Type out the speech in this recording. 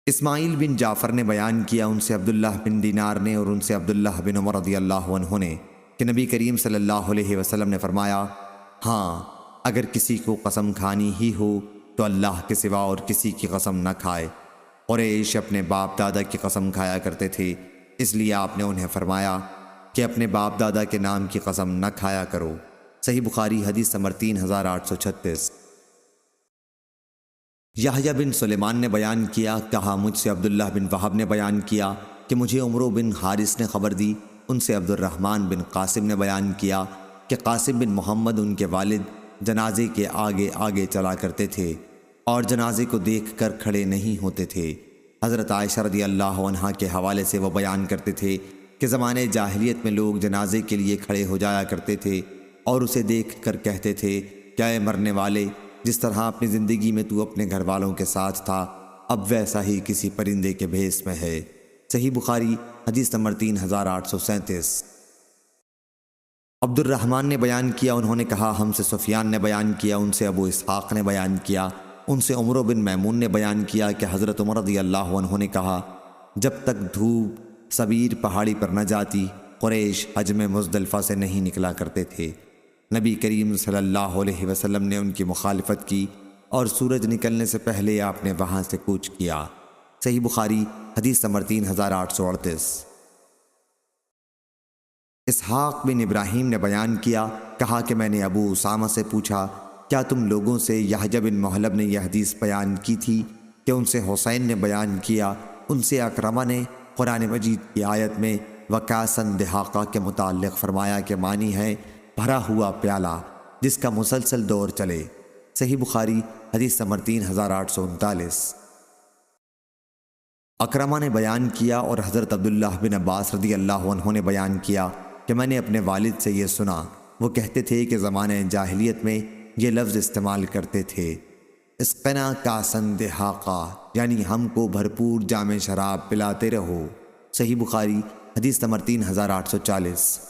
اسماعیل بن جعفر نے بیان کیا، ان سے عبداللہ بن دینار نے اور ان سے عبداللہ بن عمر رضی اللہ عنہ نے کہ نبی کریم صلی اللہ علیہ وسلم نے فرمایا، ہاں اگر کسی کو قسم کھانی ہی ہو تو اللہ کے سوا اور کسی کی قسم نہ کھائے۔ قریش اپنے باپ دادا کی قسم کھایا کرتے تھے، اس لیے آپ نے انہیں فرمایا کہ اپنے باپ دادا کے نام کی قسم نہ کھایا کرو۔ صحیح بخاری حدیث نمبر 3836۔ یحییٰ بن سلیمان نے بیان کیا، کہا مجھ سے عبداللہ بن وہب نے بیان کیا کہ مجھے عمرو بن حارث نے خبر دی، ان سے عبد الرحمن بن قاسم نے بیان کیا کہ قاسم بن محمد ان کے والد جنازے کے آگے آگے چلا کرتے تھے اور جنازے کو دیکھ کر کھڑے نہیں ہوتے تھے۔ حضرت عائشہ رضی اللہ عنہا کے حوالے سے وہ بیان کرتے تھے کہ زمانے جاہلیت میں لوگ جنازے کے لیے کھڑے ہو جایا کرتے تھے اور اسے دیکھ کر کہتے تھے، کیا اے مرنے والے، جس طرح اپنی زندگی میں تو اپنے گھر والوں کے ساتھ تھا، اب ویسا ہی کسی پرندے کے بھیس میں ہے۔ صحیح بخاری حدیث نمبر 3837۔ عبد الرحمن نے بیان کیا، انہوں نے کہا ہم سے سفیان نے بیان کیا، ان سے ابو اسحاق نے بیان کیا، ان سے عمرو بن میمون نے بیان کیا کہ حضرت عمر رضی اللہ عنہ نے کہا، جب تک دھوپ سبیر پہاڑی پر نہ جاتی قریش حج میں مزدلفہ سے نہیں نکلا کرتے تھے۔ نبی کریم صلی اللہ علیہ وسلم نے ان کی مخالفت کی اور سورج نکلنے سے پہلے آپ نے وہاں سے کوچ کیا۔ صحیح بخاری حدیث نمبر 3838۔ اسحاق بن ابراہیم نے بیان کیا، کہا کہ میں نے ابو اسامہ سے پوچھا، کیا تم لوگوں سے یحییٰ بن محلب نے یہ حدیث بیان کی تھی کہ ان سے حسین نے بیان کیا، ان سے اکرمہ نے قرآن مجید کی آیت میں وَكَأْسًا دِحَاقًا کے متعلق فرمایا کہ معنی ہے بھرا ہوا پیالہ جس کا مسلسل دور چلے۔ صحیح بخاری حدیث نمبر 3839۔ اکرمہ نے بیان کیا اور حضرت عبداللہ بن عباس رضی اللہ عنہ نے بیان کیا کہ میں نے اپنے والد سے یہ سنا، وہ کہتے تھے کہ زمانے جاہلیت میں یہ لفظ استعمال کرتے تھے، اسقنا کاسن دہاقا، یعنی ہم کو بھرپور جام شراب پلاتے رہو۔ صحیح بخاری حدیث نمبر 3840۔